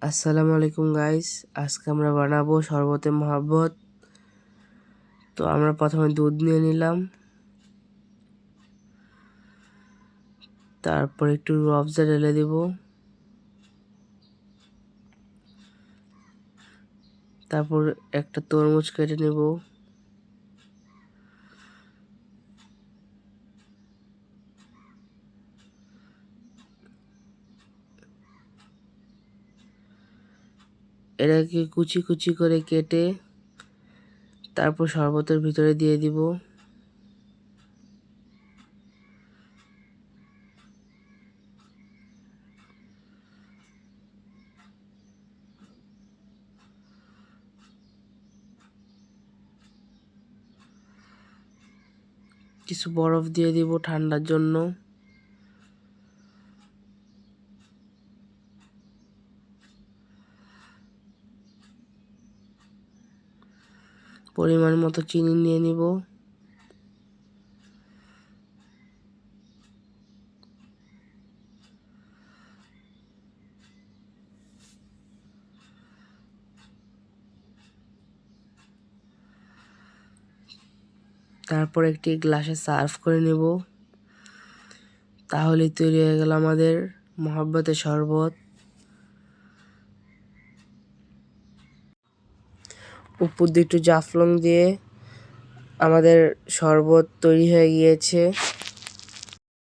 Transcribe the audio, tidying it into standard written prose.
আসসালামু আলাইকুম গাইস, আজকে আমরা বানাবো শরবতে মহাব্বত। তো আমরা প্রথমে দুধ নিয়ে নিলাম, তারপর একটু রুহ আফজা ঢেলে দিব, তারপর একটা তরমুজ কেটে নেব, এটাকে কুচি কুচি করে কেটে তারপর শরবতের ভিতরে দিয়ে দিব। কিছু বরফ দিয়ে দিব ঠান্ডার জন্য। পরিমাণ মতো চিনি নিয়ে নিব। তারপর একটি গ্লাসে সার্ভ করে নেব। তাহলেই তৈরি হয়ে গেল আমাদের মহাব্বতের শরবত। উপর দিয়ে একটু জাফলং দিয়ে আমাদের শরবত তৈরি হয়ে গিয়েছে।